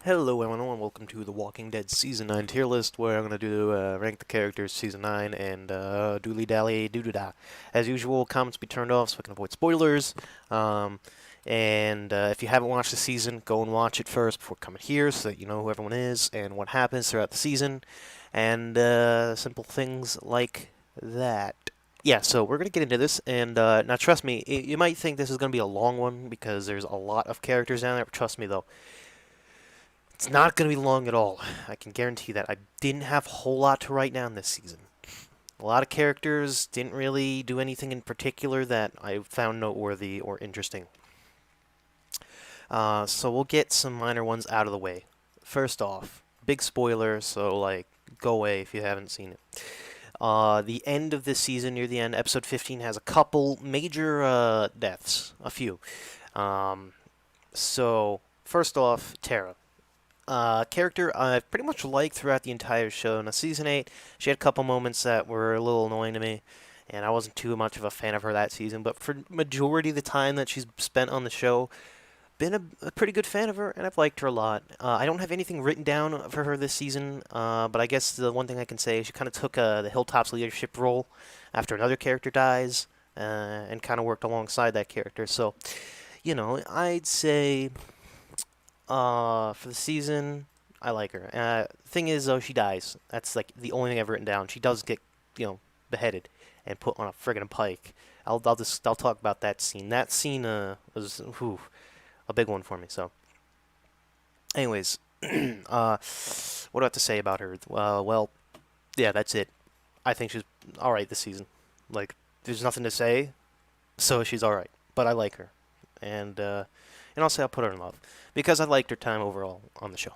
Hello everyone, and welcome to The Walking Dead Season 9 tier list, where I'm going to do rank the characters Season 9 and dooly dally doo doo da. As usual, comments be turned off so I can avoid spoilers. And if you haven't watched the season, go and watch it first before coming here so that you know who everyone is and what happens throughout the season. And simple things like that. Yeah, so we're going to get into this, and now trust me, you might think this is going to be a long one because there's a lot of characters down there, but trust me though. It's not going to be long at all. I can guarantee that. I didn't have a whole lot to write down this season. A lot of characters didn't really do anything in particular that I found noteworthy or interesting. So we'll get some minor ones out of the way. First off, big spoiler, so go away if you haven't seen it. The end of this season, near the end, episode 15 has a couple major deaths. A few. So, first off, Tara. Character I've pretty much liked throughout the entire show. Now, Season 8, she had a couple moments that were a little annoying to me, and I wasn't too much of a fan of her that season, but for majority of the time that she's spent on the show, been a pretty good fan of her, and I've liked her a lot. I don't have anything written down for her this season, but I guess the one thing I can say is she kind of took the Hilltop's leadership role after another character dies, and kind of worked alongside that character. So, I'd say for the season, I like her. Thing is, though, she dies. That's like the only thing I've written down. She does get, beheaded and put on a friggin' pike. I'll talk about that scene. That scene was a big one for me. So, anyways, what do I have to say about her? Well, yeah, that's it. I think she's all right this season. Like, there's nothing to say, so she's all right. But I like her, and I'll say I'll put her in love because I liked her time overall on the show.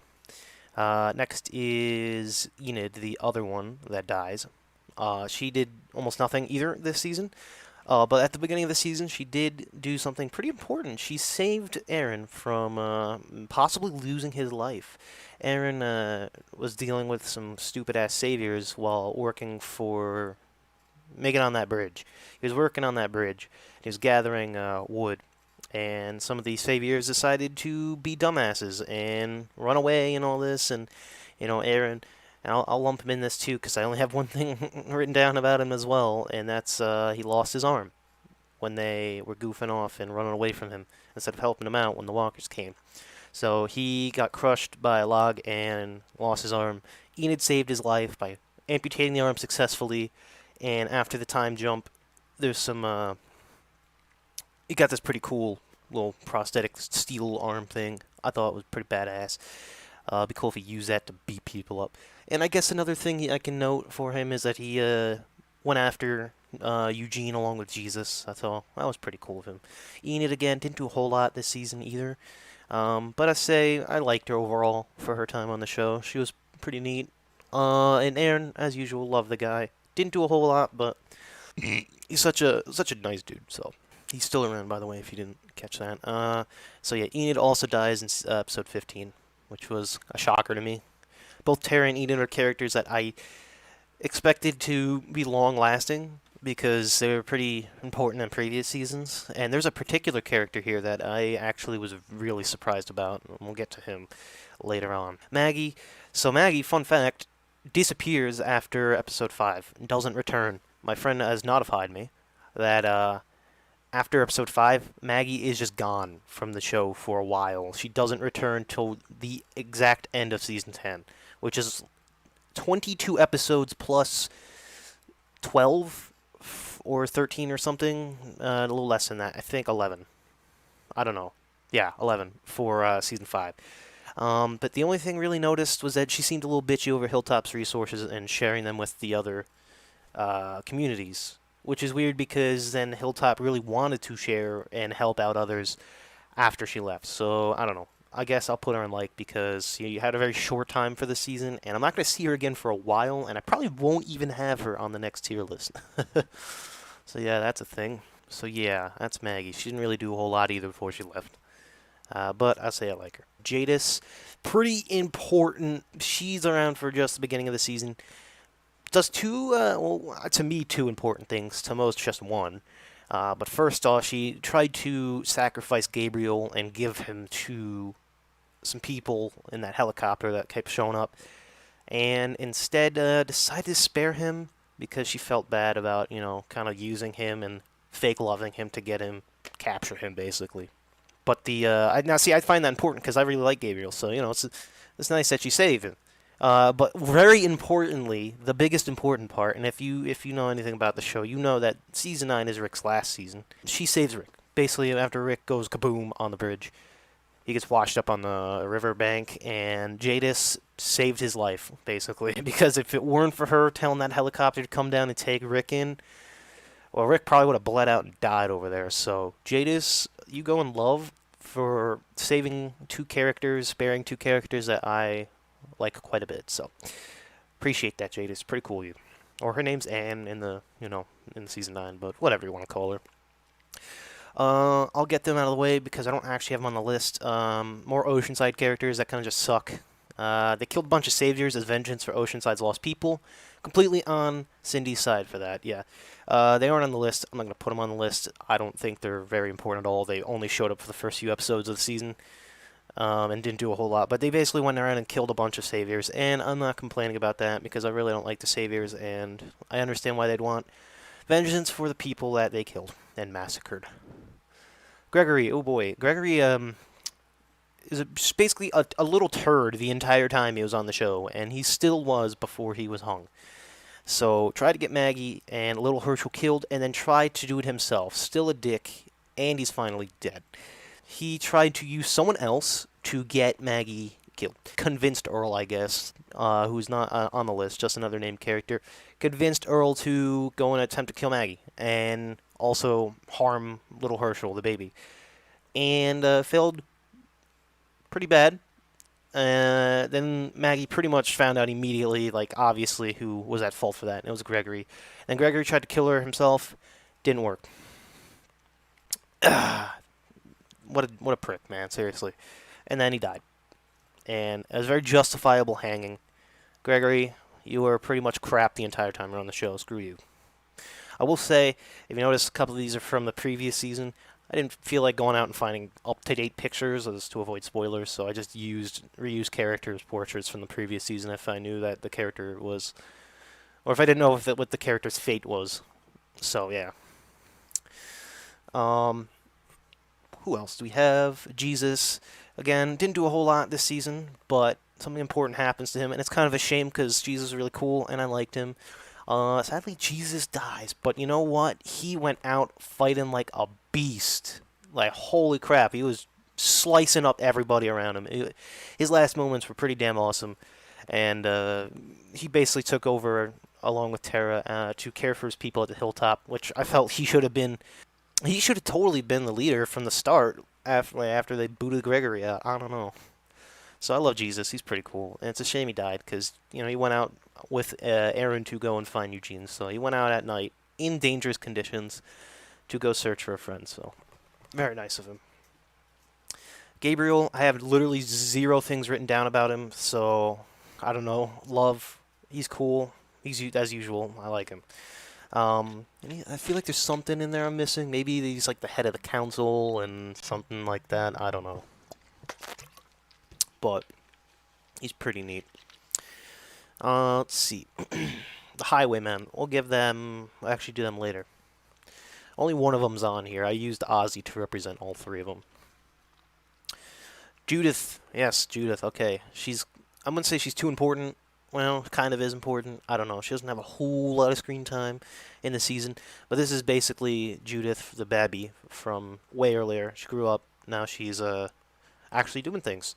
Next is Enid, the other one that dies. She did almost nothing either this season, but at the beginning of the season, she did do something pretty important. She saved Aaron from possibly losing his life. Aaron was dealing with some stupid-ass saviors while working for making on that bridge. He was working on that bridge. He was gathering wood. And some of these saviors decided to be dumbasses and run away and all this. And, Aaron, and I'll lump him in this too because I only have one thing written down about him as well, and that's he lost his arm when they were goofing off and running away from him instead of helping him out when the walkers came. So he got crushed by a log and lost his arm. Enid saved his life by amputating the arm successfully, and after the time jump, there's some he got this pretty cool little prosthetic steel arm thing. I thought it was pretty badass. It'd be cool if he used that to beat people up. And I guess another thing I can note for him is that he went after Eugene along with Jesus. I thought that was pretty cool of him. Enid, again, didn't do a whole lot this season either. But I say I liked her overall for her time on the show. She was pretty neat. And Aaron, as usual, loved the guy. Didn't do a whole lot, but he's such a nice dude, so... He's still around, by the way, if you didn't catch that. So yeah, Enid also dies in episode 15, which was a shocker to me. Both Tara and Enid are characters that I expected to be long-lasting because they were pretty important in previous seasons. And there's a particular character here that I actually was really surprised about, and we'll get to him later on. Maggie. So Maggie, fun fact, disappears after episode 5 and doesn't return. My friend has notified me that after episode 5, Maggie is just gone from the show for a while. She doesn't return till the exact end of season 10, which is 22 episodes plus 12 or 13 or something. A little less than that. I think 11. I don't know. Yeah, 11 for season 5. But the only thing really noticed was that she seemed a little bitchy over Hilltop's resources and sharing them with the other communities. Which is weird because then Hilltop really wanted to share and help out others after she left. So, I don't know. I guess I'll put her in like because you had a very short time for the season, and I'm not going to see her again for a while, and I probably won't even have her on the next tier list. So, yeah, that's a thing. So, yeah, that's Maggie. She didn't really do a whole lot either before she left. But I say I like her. Jadis, pretty important. She's around for just the beginning of the season. Does to me, two important things. To most, just one. But first off, she tried to sacrifice Gabriel and give him to some people in that helicopter that kept showing up, and instead decided to spare him because she felt bad about, kind of using him and fake loving him to get him, capture him, basically. But I find that important because I really like Gabriel, so, it's nice that she saved him. But very importantly, the biggest important part, and if you know anything about the show, you know that season 9 is Rick's last season. She saves Rick. Basically, after Rick goes kaboom on the bridge, he gets washed up on the riverbank, and Jadis saved his life, basically. Because if it weren't for her telling that helicopter to come down and take Rick in, well, Rick probably would have bled out and died over there. So, Jadis, you go in love for saving two characters, sparing two characters that I like quite a bit. So, appreciate that, Jadis. Pretty cool, you. Or her name's Anne in in season 9, but whatever you want to call her. I'll get them out of the way because I don't actually have them on the list. More Oceanside characters that kind of just suck. They killed a bunch of saviors as vengeance for Oceanside's lost people. Completely on Cindy's side for that, yeah. They aren't on the list. I'm not going to put them on the list. I don't think they're very important at all. They only showed up for the first few episodes of the season and didn't do a whole lot. But they basically went around and killed a bunch of saviors, and I'm not complaining about that because I really don't like the saviors, and I understand why they'd want vengeance for the people that they killed and massacred. Gregory, oh boy. Gregory is just basically a little turd the entire time he was on the show, and he still was before he was hung. So, tried to get Maggie and little Herschel killed, and then tried to do it himself. Still a dick, and he's finally dead. He tried to use someone else to get Maggie killed. Convinced Earl, I guess, who's not on the list, just another named character, convinced Earl to go and attempt to kill Maggie, and also harm little Herschel, the baby. And failed pretty bad. Then Maggie pretty much found out immediately, obviously, who was at fault for that. And it was Gregory. And Gregory tried to kill her himself. Didn't work. What a prick, man, seriously. And then he died. And it was a very justifiable hanging. Gregory, you were pretty much crap the entire time you're on the show. Screw you. I will say, if you notice, a couple of these are from the previous season. I didn't feel like going out and finding up-to-date pictures as to avoid spoilers, so I just reused characters' portraits from the previous season if I knew that the character was, or if I didn't know what the character's fate was. So, yeah. Who else do we have? Jesus. Again, didn't do a whole lot this season, but something important happens to him, and it's kind of a shame because Jesus is really cool, and I liked him. Sadly, Jesus dies, but you know what? He went out fighting like a beast. Like, holy crap, he was slicing up everybody around him. His last moments were pretty damn awesome, and he basically took over, along with Tara, to care for his people at the hilltop, which I felt he should have been. He should have totally been the leader from the start after they booted Gregory out. I don't know. So I love Jesus. He's pretty cool. And it's a shame he died because, he went out with Aaron to go and find Eugene. So he went out at night in dangerous conditions to go search for a friend. So very nice of him. Gabriel, I have literally 0 things written down about him. So I don't know. Love. He's cool. He's as usual. I like him. I feel like there's something in there I'm missing. Maybe he's like the head of the council and something like that. I don't know. But he's pretty neat. Let's see. The Highwaymen. We'll give them... I'll actually do them later. Only one of them's on here. I used Ozzy to represent all 3 of them. Judith. Yes, Judith. Okay. I'm going to say she's too important. Well, kind of is important. I don't know. She doesn't have a whole lot of screen time in the season. But this is basically Judith, the babby, from way earlier. She grew up. Now she's actually doing things.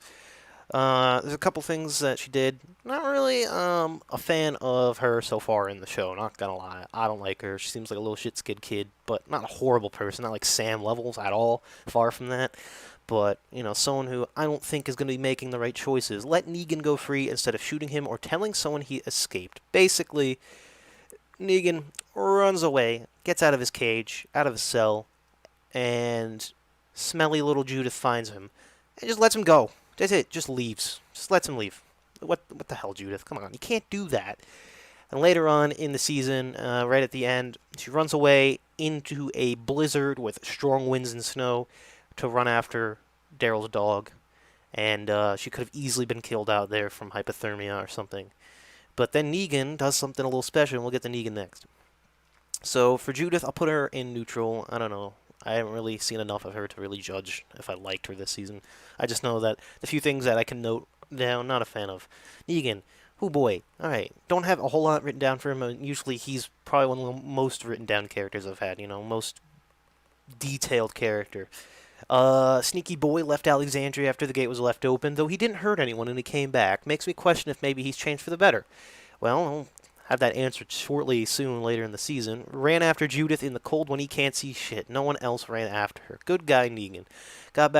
There's a couple things that she did. Not really a fan of her so far in the show, not gonna lie. I don't like her. She seems like a little shit-skid kid, but not a horrible person. Not like Sam Levels at all. Far from that. But, someone who I don't think is going to be making the right choices. Let Negan go free instead of shooting him or telling someone he escaped. Basically, Negan runs away, gets out of his cage, out of his cell, and smelly little Judith finds him and just lets him go. That's it. Just leaves. Just lets him leave. What the hell, Judith? Come on. You can't do that. And later on in the season, right at the end, she runs away into a blizzard with strong winds and snow to run after Daryl's dog. and she could have easily been killed out there from hypothermia or something. But then Negan does something a little special, and we'll get to Negan next. So for Judith, I'll put her in neutral. I don't know. I haven't really seen enough of her to really judge if I liked her this season. I just know that the few things that I can note down, not a fan of. Negan, oh boy. All right, don't have a whole lot written down for him. Usually he's probably one of the most written down characters I've had. Most detailed character. Sneaky boy left Alexandria after the gate was left open, though he didn't hurt anyone and he came back. Makes me question if maybe he's changed for the better. Well, I'll have that answered shortly soon later in the season. Ran after Judith in the cold when he can't see shit. No one else ran after her. Good guy Negan. Got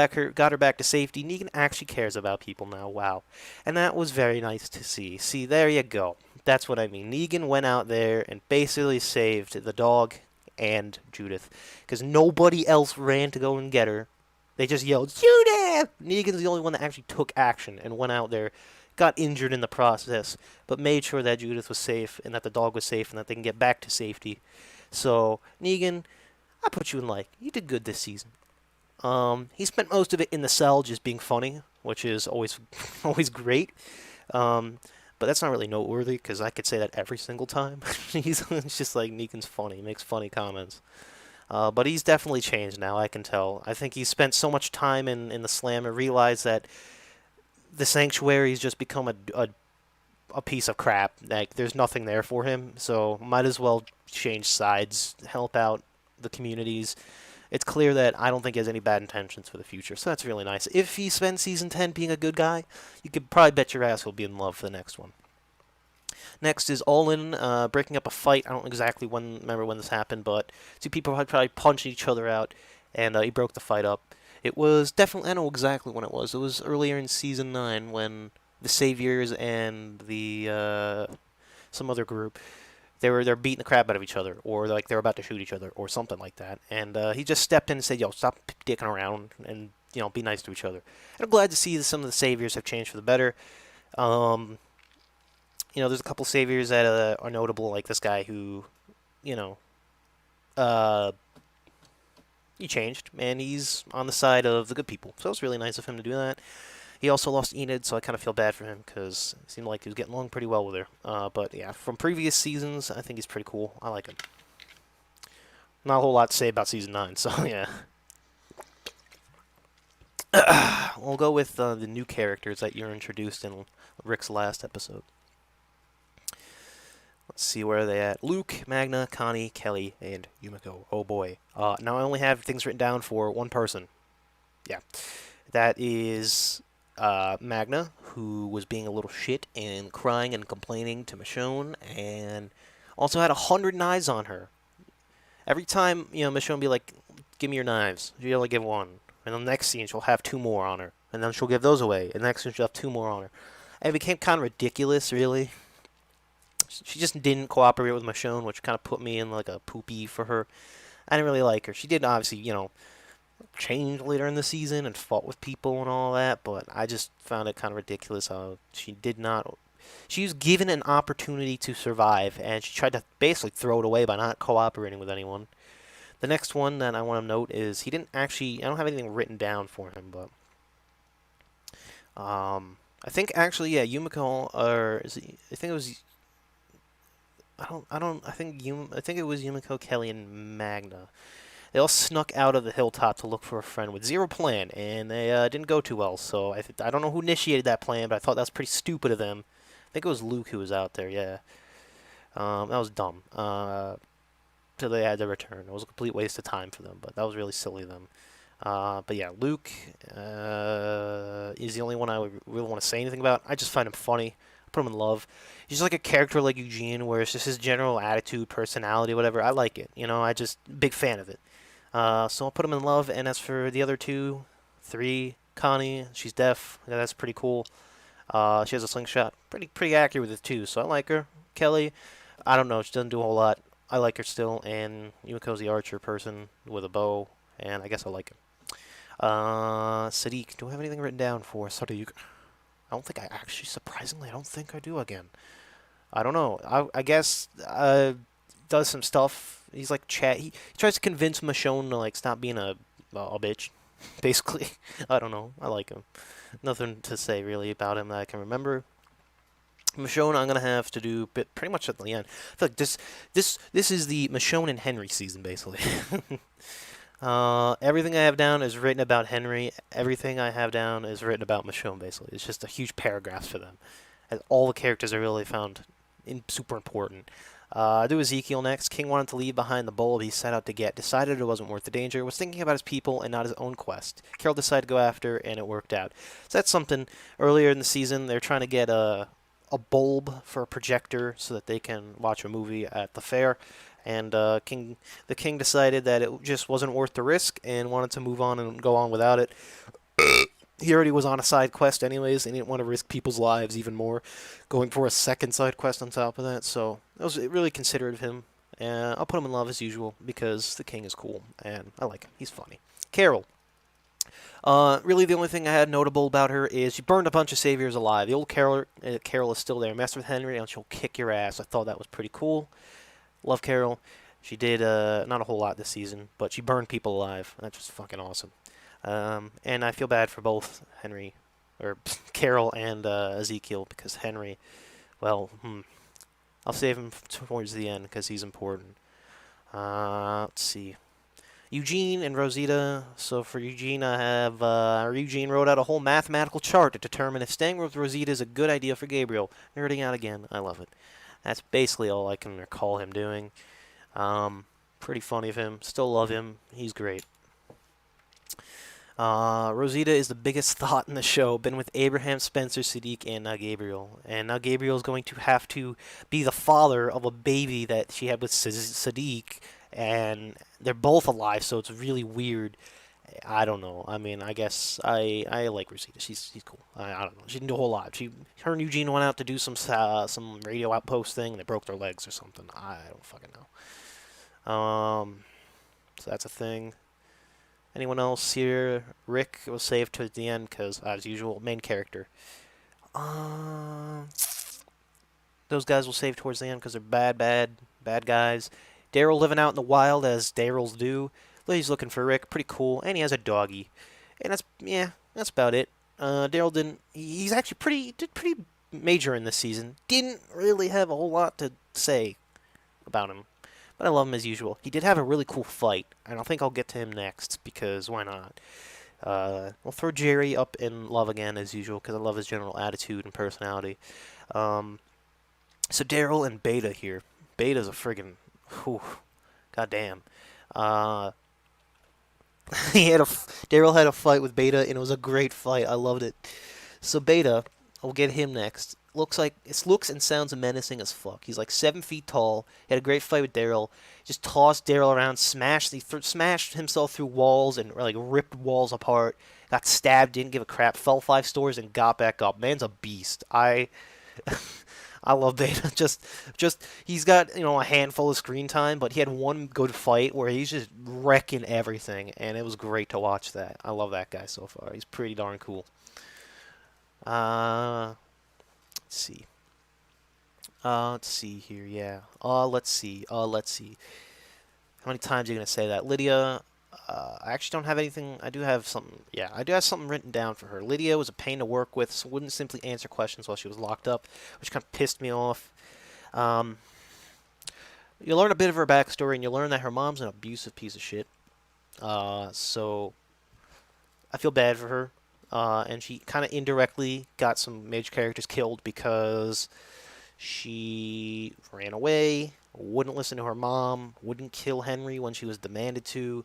her back to safety. Negan actually cares about people now. Wow. And that was very nice to see. See, there you go. That's what I mean. Negan went out there and basically saved the dog and Judith, because nobody else ran to go and get her. They just yelled, Judith! Negan's the only one that actually took action and went out there, got injured in the process, but made sure that Judith was safe and that the dog was safe and that they can get back to safety. So, Negan, I put you in like, you did good this season. He spent most of it in the cell just being funny, which is always always great. But that's not really noteworthy because I could say that every single time. It's just like Negan's funny, makes funny comments. But he's definitely changed now, I can tell. I think he's spent so much time in the slam and realized that the sanctuary's just become a piece of crap. Like, there's nothing there for him, so might as well change sides, help out the communities. It's clear that I don't think he has any bad intentions for the future, so that's really nice. If he spends Season 10 being a good guy, you could probably bet your ass he'll be in love for the next one. Next is Olin breaking up a fight. I don't exactly remember when this happened, but two people had probably punched each other out, and he broke the fight up. It was definitely, I know exactly when it was. It was earlier in Season 9 when the Saviors and the some other group, they're beating the crap out of each other, or like they're about to shoot each other, or something like that. And he just stepped in and said, "Yo, stop dicking around and be nice to each other." And I'm glad to see that some of the saviors have changed for the better. There's a couple saviors that are notable, like this guy who, uh, he changed, and he's on the side of the good people. So it's really nice of him to do that. He also lost Enid, so I kind of feel bad for him because it seemed like he was getting along pretty well with her. But yeah, from previous seasons, I think he's pretty cool. I like him. Not a whole lot to say about Season 9, so yeah. We'll go with the new characters that you're introduced in Rick's last episode. Let's see, where are they at? Luke, Magna, Connie, Kelly, and Yumiko. Oh boy. Now I only have things written down for one person. Yeah. That is Magna, who was being a little shit and crying and complaining to Michonne, and also had 100 knives on her. Every time, Michonne would be like, "Give me your knives." She'll only give one. And the next scene, she'll have 2 more on her. And then she'll give those away. And the next scene, she'll have 2 more on her. And it became kind of ridiculous, really. She just didn't cooperate with Michonne, which kind of put me in like a poopy for her. I didn't really like her. She did obviously, change later in the season and fought with people and all that, but I just found it kind of ridiculous how she did not. She was given an opportunity to survive, and she tried to basically throw it away by not cooperating with anyone. The next one that I want to note is he didn't actually. I don't have anything written down for him, but I think actually, yeah, Yumiko, or I think it was. I think it was Yumiko, Kelly, and Magna. They all snuck out of the hilltop to look for a friend with zero plan, and they didn't go too well. So I don't know who initiated that plan, but I thought that was pretty stupid of them. I think it was Luke who was out there. Yeah, that was dumb. So they had to return. It was a complete waste of time for them, but that was really silly of them. But yeah, Luke is the only one I would really want to say anything about. I just find him funny. I put him in love. He's just like a character like Eugene, where it's just his general attitude, personality, whatever. I like it. I just big fan of it. So I'll put him in love. And as for the other 2, 3, Connie, she's deaf. Yeah, that's pretty cool. She has a slingshot. Pretty accurate with it too. So I like her. Kelly, I don't know. She doesn't do a whole lot. I like her still. And Yumiko's the archer person with a bow, and I guess I like him. Sadiq, do I have anything written down for Sadiq? I don't think I actually, surprisingly, I don't think I do again. I don't know. I guess does some stuff. He's like he tries to convince Michonne to like stop being a bitch. basically. I don't know. I like him. Nothing to say really about him that I can remember. Michonne, I'm gonna have to do pretty much at the end. I feel like this is the Michonne and Henry season, basically. Everything I have down is written about Henry. Everything I have down is written about Michonne, basically. It's just a huge paragraphs for them. And all the characters are really found super important. I do Ezekiel next. King wanted to leave behind the bulb he set out to get, decided it wasn't worth the danger, was thinking about his people and not his own quest. Carol decided to go after, and it worked out. So that's something. Earlier in the season, they're trying to get a bulb for a projector so that they can watch a movie at the fair. And the king decided that it just wasn't worth the risk and wanted to move on and go on without it. He already was on a side quest anyways, and he didn't want to risk people's lives even more, going for a second side quest on top of that. So it was really considerate of him. I'll put him in love as usual because the king is cool and I like him. He's funny. Carol. Really, the only thing I had notable about her is she burned a bunch of saviors alive. The old Carol is still there. Mess with Henry and she'll kick your ass. I thought that was pretty cool. Love Carol. She did not a whole lot this season, but she burned people alive. That's just fucking awesome. And I feel bad for both Henry, or Carol and Ezekiel, because Henry, well, I'll save him towards the end because he's important. Let's see. Eugene and Rosita. So for Eugene, I have Eugene wrote out a whole mathematical chart to determine if staying with Rosita is a good idea for Gabriel. Nerding out again. I love it. That's basically all I can recall him doing. Pretty funny of him. Still love him. He's great. Rosita is the biggest thought in the show. Been with Abraham, Spencer, Sadiq, and now Gabriel. And now Gabriel is going to have to be the father of a baby that she had with Sadiq. And they're both alive, so it's really weird. I don't know. I mean, I guess I like Rosita. She's cool. I don't know. She didn't do a whole lot. Her and Eugene went out to do some radio outpost thing, and they broke their legs or something. I don't fucking know. So that's a thing. Anyone else here? Rick was saved towards the end because, as usual, main character. Those guys will save towards the end because they're bad guys. Daryl living out in the wild as Daryls do. He's looking for Rick. Pretty cool. And he has a doggy. And that's about it. Daryl didn't... He's actually did pretty major in this season. Didn't really have a whole lot to say about him. But I love him as usual. He did have a really cool fight. And I think I'll get to him next because why not? We'll throw Jerry up in love again as usual because I love his general attitude and personality. So Daryl and Beta here. Beta's a friggin'... Whew, goddamn. Daryl had a fight with Beta, and it was a great fight. I loved it. So Beta, I'll get him next. Looks and sounds menacing as fuck. He's like 7 feet tall. He had a great fight with Daryl. Just tossed Daryl around, smashed himself through walls and like ripped walls apart. Got stabbed, didn't give a crap. Fell 5 stories and got back up. Man's a beast. I love Beta. Just he's got a handful of screen time, but he had one good fight where he's just wrecking everything, and it was great to watch that. I love that guy so far. He's pretty darn cool. Let's see. Let's see here. Yeah. Let's see. How many times are you gonna say that, Lydia? I actually don't have anything. I do have something. Yeah, I do have something written down for her. Lydia was a pain to work with, so wouldn't simply answer questions while she was locked up, which kind of pissed me off. You learn a bit of her backstory, and you learn that her mom's an abusive piece of shit. So I feel bad for her. And she kind of indirectly got some major characters killed because she ran away, wouldn't listen to her mom, wouldn't kill Henry when she was demanded to.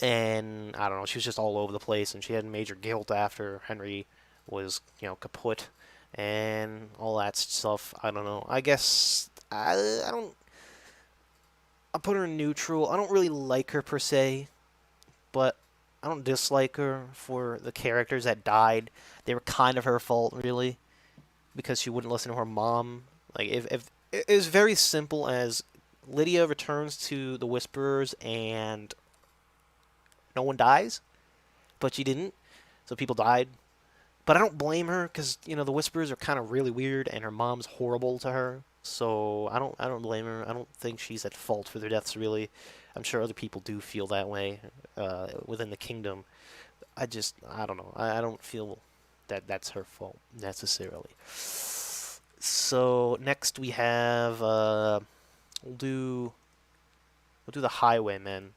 And I don't know, she was just all over the place, and she had major guilt after Henry was, kaput, and all that stuff. I don't know. I guess I don't. I'll put her in neutral. I don't really like her per se, but I don't dislike her for the characters that died. They were kind of her fault, really, because she wouldn't listen to her mom. Like if it was very simple as Lydia returns to the Whisperers and no one dies, but she didn't, so people died. But I don't blame her because the Whisperers are kind of really weird, and her mom's horrible to her. So I don't blame her. I don't think she's at fault for their deaths really. I'm sure other people do feel that way within the kingdom. I don't know. I don't feel that that's her fault necessarily. So next we have we'll do we'll do the Highwaymen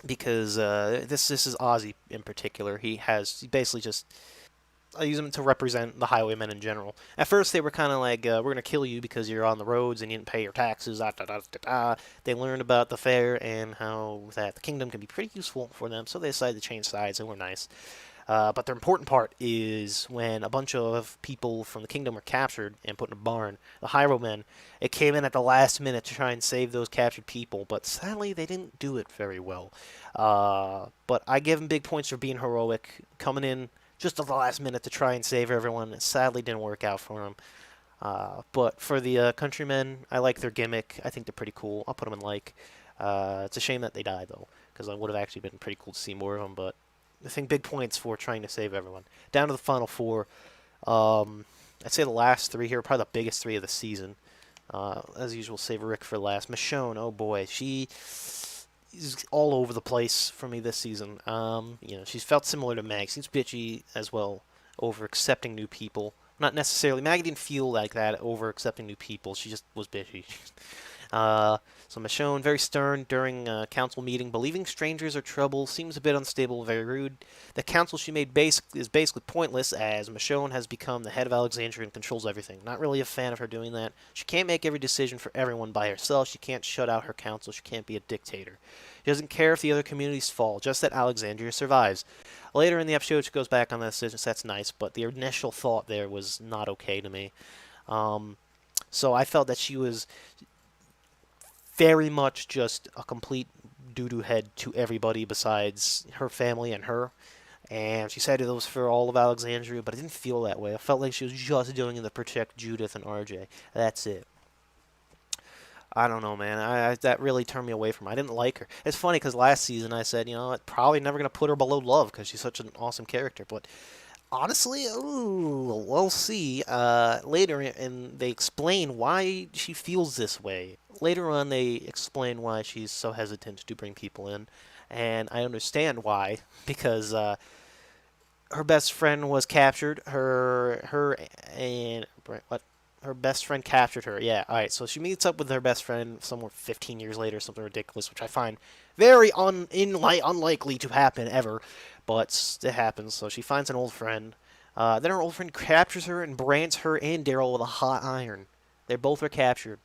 because this is Ozzy in particular. He basically just I use them to represent the highwaymen in general. At first, they were kind of like, we're going to kill you because you're on the roads and you didn't pay your taxes. Da, da, da, da, da. They learned about the fair and how that the kingdom can be pretty useful for them, so they decided to change sides and were nice. But the important part is when a bunch of people from the kingdom were captured and put in a barn, the highwaymen, it came in at the last minute to try and save those captured people, but sadly they didn't do it very well. But I give them big points for being heroic, coming in just at the last minute to try and save everyone. It sadly didn't work out for them. But for the countrymen, I like their gimmick. I think they're pretty cool. I'll put them in like. It's a shame that they died, though, because it would have actually been pretty cool to see more of them, but I think big points for trying to save everyone. Down to the final four. I'd say the last three here are probably the biggest three of the season. As usual, save Rick for last. Michonne, oh boy, she is all over the place for me this season. She's felt similar to Mag. Seems bitchy as well over accepting new people. Not necessarily. Maggie didn't feel like that over accepting new people. She just was bitchy. So Michonne, very stern during a council meeting, believing strangers are trouble, seems a bit unstable, very rude. The council she made is basically pointless, as Michonne has become the head of Alexandria and controls everything. Not really a fan of her doing that. She can't make every decision for everyone by herself. She can't shut out her council. She can't be a dictator. She doesn't care if the other communities fall, just that Alexandria survives. Later in the episode, she goes back on that decision, so that's nice, but the initial thought there was not okay to me. So I felt that she was very much just a complete doo-doo head to everybody besides her family and her. And she said it was for all of Alexandria, but it didn't feel that way. I felt like she was just doing it to protect Judith and RJ. That's it. I don't know, man. That really turned me away from her. I didn't like her. It's funny because last season I said, I'm probably never going to put her below Love because she's such an awesome character. But honestly, we'll see. Later, and they explain why she feels this way. Later on, they explain why she's so hesitant to bring people in, and I understand why. Because her best friend was captured. Her best friend captured her. Yeah, all right. So she meets up with her best friend somewhere 15 years later, something ridiculous, which I find very unlikely to happen ever. But it happens. So she finds an old friend. Then her old friend captures her and brands her and Daryl with a hot iron. They both were captured.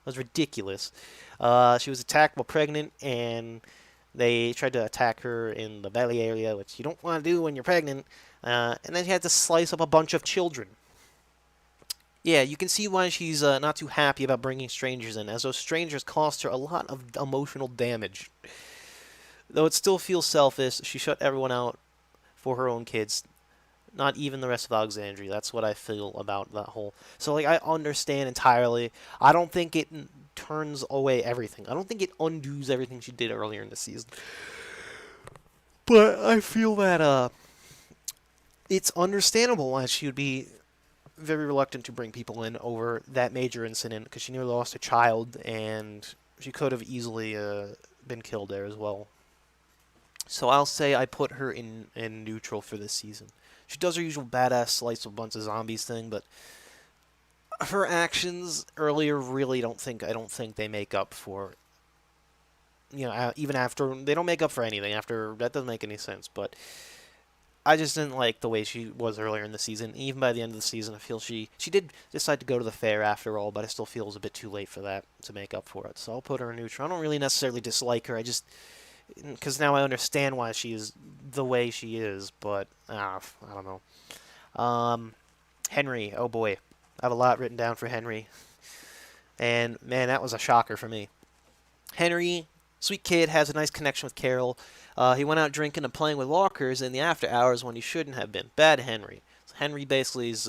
It was ridiculous. She was attacked while pregnant, and they tried to attack her in the belly area, which you don't want to do when you're pregnant. And then she had to slice up a bunch of children. Yeah, you can see why she's not too happy about bringing strangers in, as those strangers cost her a lot of emotional damage. Though it still feels selfish, she shut everyone out for her own kids. Not even the rest of Alexandria. That's what I feel about that whole... So, I understand entirely. I don't think it turns away everything. I don't think it undoes everything she did earlier in the season. But I feel that, it's understandable why she would be very reluctant to bring people in over that major incident, because she nearly lost a child, and she could have easily been killed there as well. So I'll say I put her in neutral for this season. She does her usual badass slice of a bunch of zombies thing, but her actions earlier I don't think they make up for, even after, they don't make up for anything after, that doesn't make any sense, but I just didn't like the way she was earlier in the season. Even by the end of the season, I feel she did decide to go to the fair after all, but I still feel it was a bit too late for that to make up for it. So I'll put her in neutral. I don't really necessarily dislike her. Because now I understand why she is the way she is, but I don't know. Henry, oh boy. I have a lot written down for Henry. And, man, that was a shocker for me. Henry, sweet kid, has a nice connection with Carol. He went out drinking and playing with walkers in the after hours when he shouldn't have been. Bad Henry. So Henry basically is...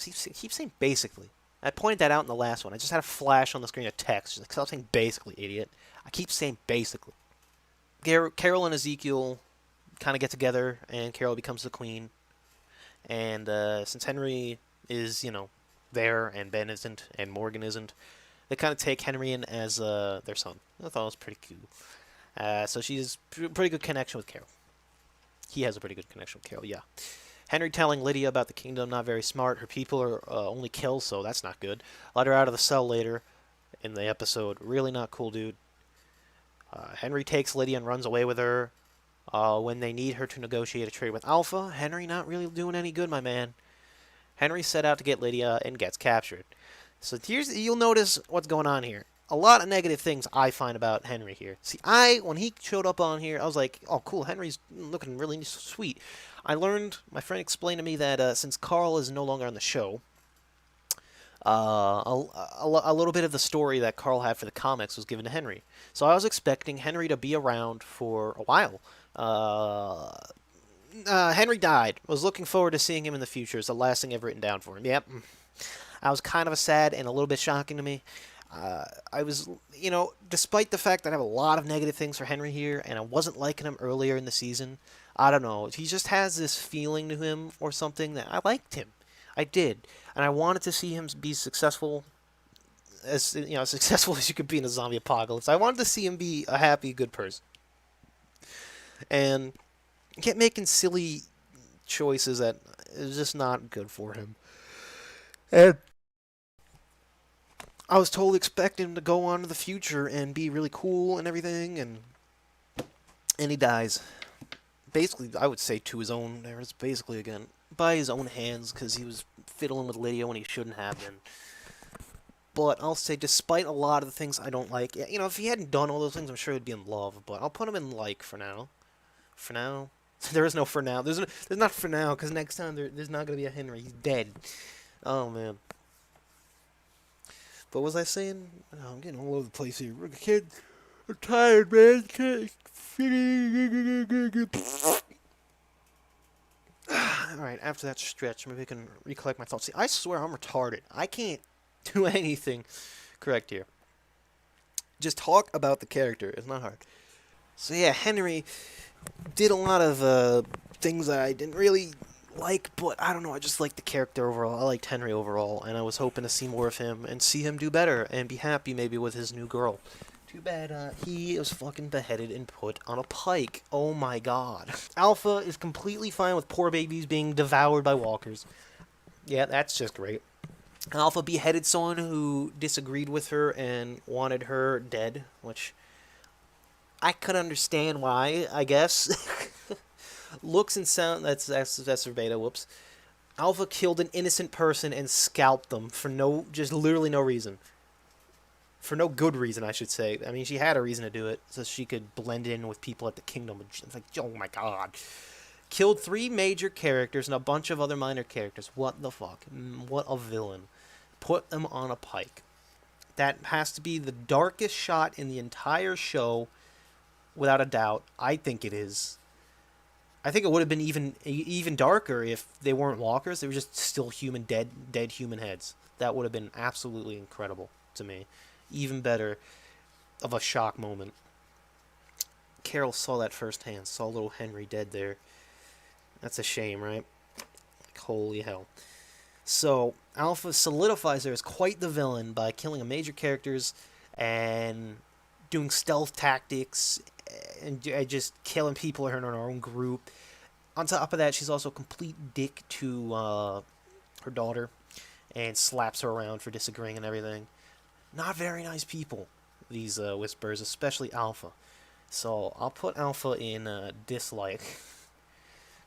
keep saying basically. I pointed that out in the last one. I just had a flash on the screen of text. Just stop saying basically, idiot. I keep saying basically. Carol and Ezekiel kind of get together, and Carol becomes the queen. And since Henry is, there, and Ben isn't, and Morgan isn't, they kind of take Henry in as their son. I thought it was pretty cool. So she's pretty good connection with Carol. He has a pretty good connection with Carol, yeah. Henry telling Lydia about the kingdom, not very smart. Her people are only kills, so that's not good. Let her out of the cell later in the episode. Really not cool, dude. Henry takes Lydia and runs away with her. When they need her to negotiate a trade with Alpha, Henry not really doing any good, my man. Henry set out to get Lydia and gets captured. So you'll notice what's going on here. A lot of negative things I find about Henry here. See, when he showed up on here, I was like, oh, cool, Henry's looking really sweet. I learned, my friend explained to me that since Carl is no longer on the show, a little bit of the story that Carl had for the comics was given to Henry. So I was expecting Henry to be around for a while. Henry died. Was looking forward to seeing him in the future. It's the last thing I've written down for him. Yep. I was kind of sad and a little bit shocking to me. I was, despite the fact that I have a lot of negative things for Henry here, and I wasn't liking him earlier in the season, I don't know. He just has this feeling to him or something that I liked him. I did. And I wanted to see him be successful, as successful as you could be in a zombie apocalypse. I wanted to see him be a happy, good person. And kept making silly choices that is just not good for him. And I was totally expecting him to go on to the future and be really cool and everything, and he dies. Basically, I would say to his own, basically again, by his own hands, because he was fiddling with Lydia when he shouldn't have been. But I'll say, despite a lot of the things I don't like, if he hadn't done all those things, I'm sure he'd be in love, but I'll put him in like for now. For now? There is no for now. There's not for now, because next time there's not going to be a Henry. He's dead. Oh, man. But what was I saying? Oh, I'm getting all over the place here. I'm tired, man. Alright, after that stretch, maybe I can recollect my thoughts. See, I swear I'm retarded. I can't do anything correct here. Just talk about the character. It's not hard. So yeah, Henry did a lot of things that I didn't really like, but I don't know, I just liked the character overall. I liked Henry overall, and I was hoping to see more of him and see him do better and be happy maybe with his new girl. Too bad he was fucking beheaded and put on a pike. Oh my god. Alpha is completely fine with poor babies being devoured by walkers. Yeah, that's just great. Alpha beheaded someone who disagreed with her and wanted her dead, which I could understand why, I guess. Looks and sound, that's verbatim, whoops. Alpha killed an innocent person and scalped them for just literally no reason. For no good reason, I should say. I mean, she had a reason to do it, so she could blend in with people at the kingdom. It's like, oh my god. Killed 3 major characters and a bunch of other minor characters. What the fuck? What a villain. Put them on a pike. That has to be the darkest shot in the entire show, without a doubt. I think it is. I think it would have been even darker if they weren't walkers. They were just still dead human heads. That would have been absolutely incredible to me. Even better of a shock moment. Carol saw that firsthand. Saw little Henry dead there. That's a shame, right? Like, holy hell. So, Alpha solidifies her as quite the villain by killing a major characters and doing stealth tactics and just killing people in her own group. On top of that, she's also a complete dick to her daughter and slaps her around for disagreeing and everything. Not very nice people, these Whispers, especially Alpha. So I'll put Alpha in dislike.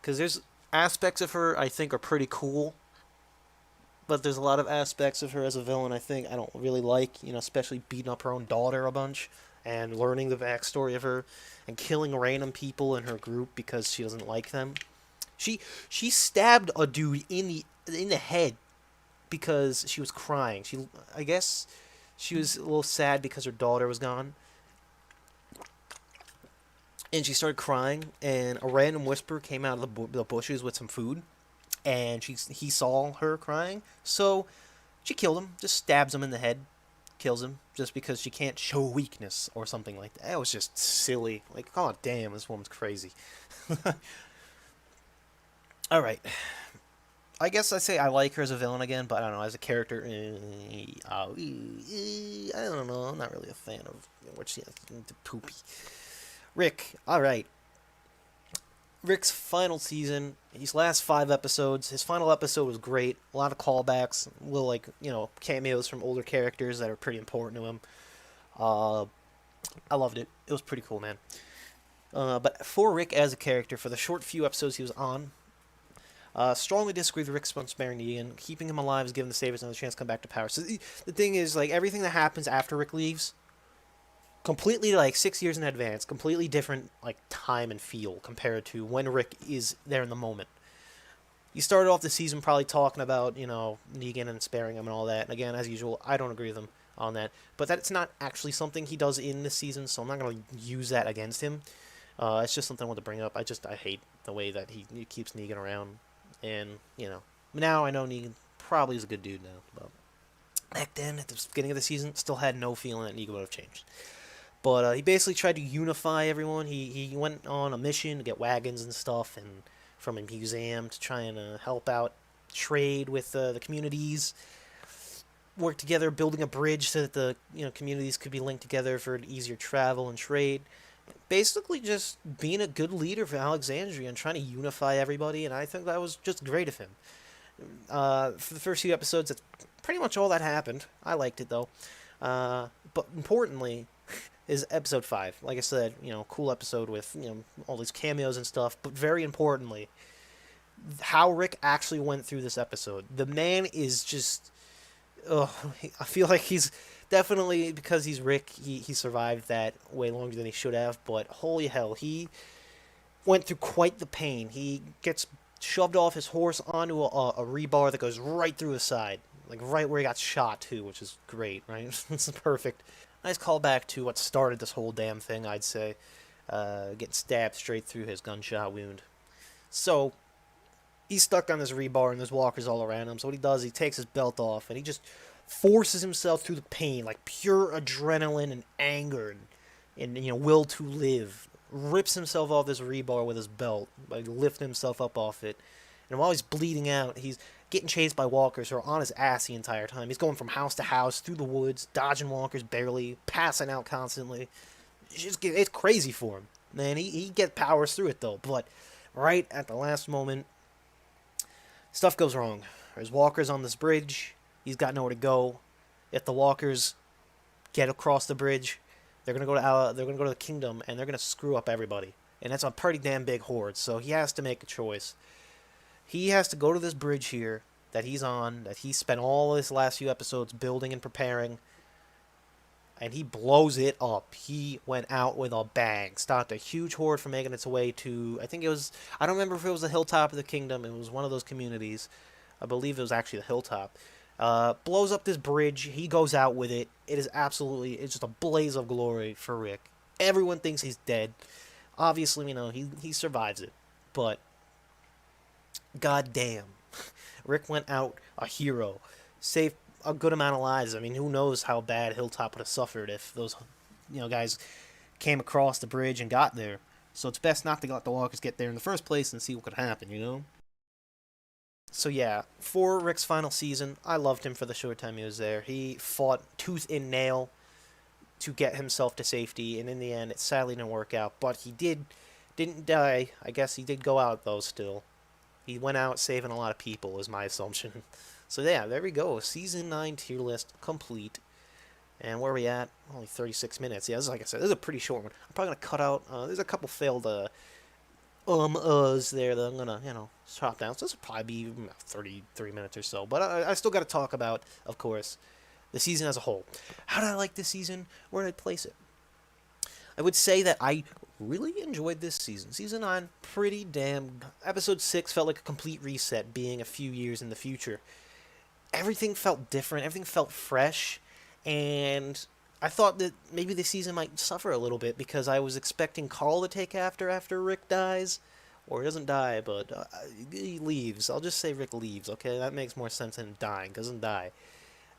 Because there's aspects of her I think are pretty cool. But there's a lot of aspects of her as a villain I think I don't really like. Especially beating up her own daughter a bunch. And learning the backstory of her. And killing random people in her group because she doesn't like them. She stabbed a dude in the head because she was crying. I guess she was a little sad because her daughter was gone. And she started crying, and a random Whisper came out of the bushes with some food. And he saw her crying, so she killed him, just stabs him in the head, kills him, just because she can't show weakness or something like that. It was just silly. Like, oh, damn, this woman's crazy. Alright. I guess I say I like her as a villain again, but I don't know, as a character, I don't know. I'm not really a fan of what she has to poopy. Rick, all right. Rick's final season, his last 5 episodes. His final episode was great. A lot of callbacks, little like cameos from older characters that are pretty important to him. Uh, I loved it. It was pretty cool, man. But for Rick as a character, for the short few episodes he was on, strongly disagree with Rick's sparing Negan. Keeping him alive is giving the Sabres another chance to come back to power. So the thing is, like, everything that happens after Rick leaves, completely, like, 6 years in advance, completely different, like, time and feel compared to when Rick is there in the moment. You started off the season probably talking about, Negan and sparing him and all that. And again, as usual, I don't agree with him on that. But that's not actually something he does in this season, so I'm not going to use that against him. It's just something I want to bring up. I hate the way that he keeps Negan around. And, now I know Negan probably is a good dude now. But back then, at the beginning of the season, still had no feeling that Negan would have changed. But he basically tried to unify everyone. He went on a mission to get wagons and stuff and from a museum to try and help out trade with the communities. Work together, building a bridge so that the communities could be linked together for easier travel and trade. Basically, just being a good leader for Alexandria and trying to unify everybody, and I think that was just great of him. For the first few episodes, that's pretty much all that happened. I liked it though. But importantly, is episode 5. Like I said, cool episode with all these cameos and stuff. But very importantly, how Rick actually went through this episode. The man is just, I feel like he's definitely, because he's Rick, he survived that way longer than he should have. But holy hell, he went through quite the pain. He gets shoved off his horse onto a rebar that goes right through his side, like right where he got shot too, which is great, right? It's perfect. Nice callback to what started this whole damn thing, I'd say. Getting stabbed straight through his gunshot wound. So, he's stuck on this rebar and there's walkers all around him. So what he does, he takes his belt off and he just forces himself through the pain, like pure adrenaline and anger and will to live. Rips himself off this rebar with his belt by lifting himself up off it. And while he's bleeding out, he's getting chased by walkers who are on his ass the entire time. He's going from house to house, through the woods, dodging walkers barely, passing out constantly. It's crazy for him. Man, he powers through it, though. But right at the last moment, stuff goes wrong. There's walkers on this bridge. He's got nowhere to go. If the walkers get across the bridge, they're gonna go to the kingdom, and they're gonna screw up everybody. And that's a pretty damn big horde. So he has to make a choice. He has to go to this bridge here that he's on, that he spent all his last few episodes building and preparing, and he blows it up. He went out with a bang. Stopped a huge horde from making its way to, I don't remember if it was the hilltop of the kingdom. It was one of those communities. I believe it was actually the hilltop. Blows up this bridge. He goes out with it. It's just a blaze of glory for Rick. Everyone thinks he's dead. Obviously, he survives it. But god damn, Rick went out a hero, saved a good amount of lives. I mean, who knows how bad Hilltop would have suffered if those guys came across the bridge and got there. So it's best not to let the walkers get there in the first place and see what could happen. So yeah, for Rick's final season, I loved him for the short time he was there. He fought tooth and nail to get himself to safety, and in the end, it sadly didn't work out. But he didn't die. I guess he did go out though. Still, he went out saving a lot of people, is my assumption. So yeah, there we go. Season 9 tier list complete. And where are we at? Only 36 minutes. Yeah, like I said, this is a pretty short one. I'm probably going to cut out, there's a couple failed, there that I'm going to, chop down. So this will probably be 33 minutes or so. But I still got to talk about, of course, the season as a whole. How did I like this season? Where did I place it? I would say that I really enjoyed this season. Season 9, pretty damn... Episode 6 felt like a complete reset, being a few years in the future. Everything felt different. Everything felt fresh. And I thought that maybe this season might suffer a little bit because I was expecting Carl to take after Rick dies. Or he doesn't die, but he leaves. I'll just say Rick leaves, okay? That makes more sense than dying. Doesn't die.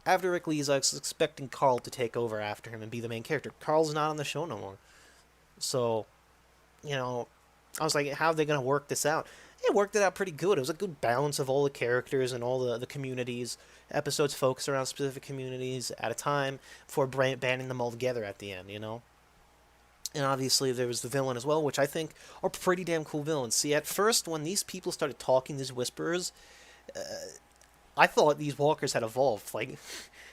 After Rick leaves, I was expecting Carl to take over after him and be the main character. Carl's not on the show no more. So, I was like, how are they going to work this out? it worked it out pretty good. It was a good balance of all the characters and all the communities. Episodes focused around specific communities at a time before banding them all together at the end, you know? And obviously there was the villain as well, which I think are pretty damn cool villains. See, at first, when these people started talking, these whisperers, I thought these walkers had evolved. Like,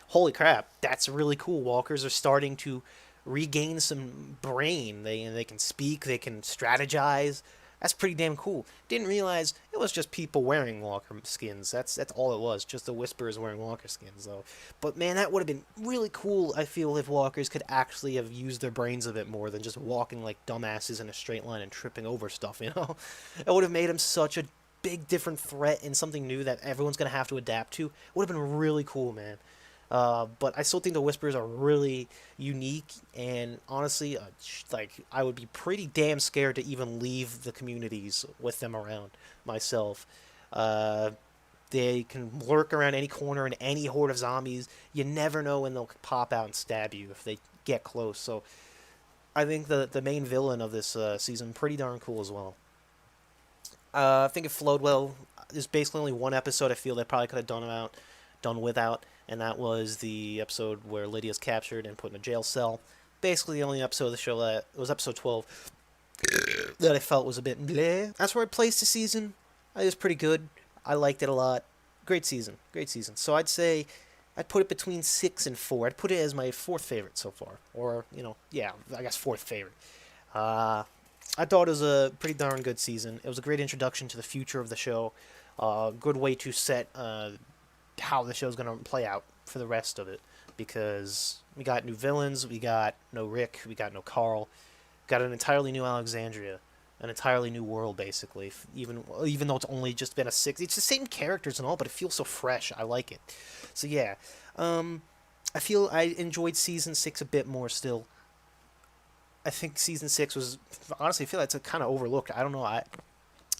holy crap, that's really cool. Walkers are starting to regain some brain. They can speak, they can strategize. That's pretty damn cool. Didn't realize it was just people wearing walker skins. That's all it was. Just the whisperers wearing walker skins, though. But man, that would have been really cool. I feel if walkers could actually have used their brains a bit more than just walking like dumbasses in a straight line and tripping over stuff. You know, it would have made them such a big different threat and something new that everyone's gonna have to adapt to. It would have been really cool, man. But I still think the Whispers are really unique, and honestly, like I would be pretty damn scared to even leave the communities with them around myself. Uh, they can lurk around any corner in any horde of zombies. You never know when they'll pop out and stab you if they get close. So I think the main villain of this season pretty darn cool as well. I think it flowed well. There's basically only one episode I feel they probably could have done without, and that was the episode where Lydia's captured and put in a jail cell. Basically, the only episode of the show that it was episode 12 that I felt was a bit bleh. That's where I placed the season. It was pretty good. I liked it a lot. Great season, great season. So I'd say I'd put it between 6 and 4. I'd put it as my fourth favorite so far, or yeah, I guess fourth favorite. Uh, I thought it was a pretty darn good season. It was a great introduction to the future of the show. Good way to set how the show's going to play out for the rest of it. Because we got new villains, we got no Rick, we got no Carl, got an entirely new Alexandria, an entirely new world, basically. Even though it's only just been a 6, it's the same characters and all, but it feels so fresh. I like it. So yeah, I feel I enjoyed season 6 a bit more still. I think season 6 was honestly I feel like it's kind of overlooked. I don't know. I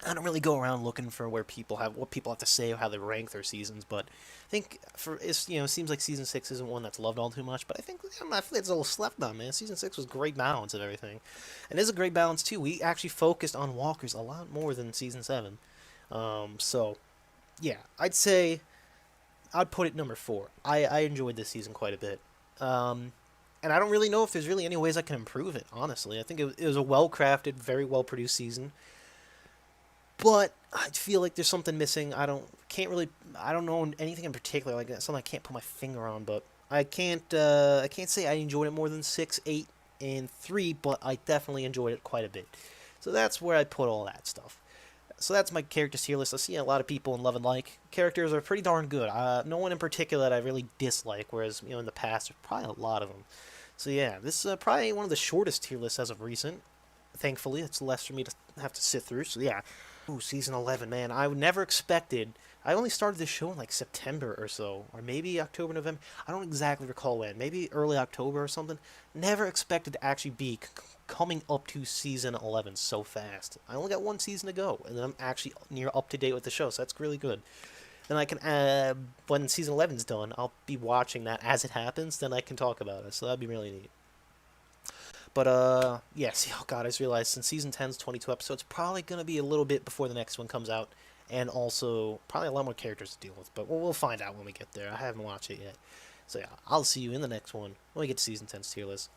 don't really go around looking for what people have to say or how they rank their seasons, but I think it seems like season 6 isn't one that's loved all too much. But I think I feel like it's a little slept on, man. Season 6 was great balance of everything, and it is a great balance too. We actually focused on walkers a lot more than season 7. So yeah, I'd put it number 4. I enjoyed this season quite a bit. And I don't really know if there's really any ways I can improve it, honestly. I think it was a well-crafted, very well-produced season. But I feel like there's something missing. I don't know anything in particular, like something I can't put my finger on, but I can't say I enjoyed it more than 6, 8, and 3, but I definitely enjoyed it quite a bit. So that's where I put all that stuff. So that's my character tier list. I see a lot of people in love and like. Characters are pretty darn good. No one in particular that I really dislike, whereas in the past there's probably a lot of them. So yeah, this is probably one of the shortest tier lists as of recent. Thankfully, it's less for me to have to sit through. So yeah, ooh, season 11, man. I never expected. I only started this show in like September or so, or maybe October, November. I don't exactly recall when. Maybe early October or something. Never expected to actually be coming up to season 11 so fast. I only got one season to go, and then I'm actually near up to date with the show, so that's really good. Then I can, when season 11's done, I'll be watching that as it happens, then I can talk about it, so that'd be really neat. But, yes, oh god, I just realized since season 10's 22 episodes, probably gonna be a little bit before the next one comes out, and also probably a lot more characters to deal with, but we'll find out when we get there. I haven't watched it yet. So yeah, I'll see you in the next one when we get to season 10's tier list.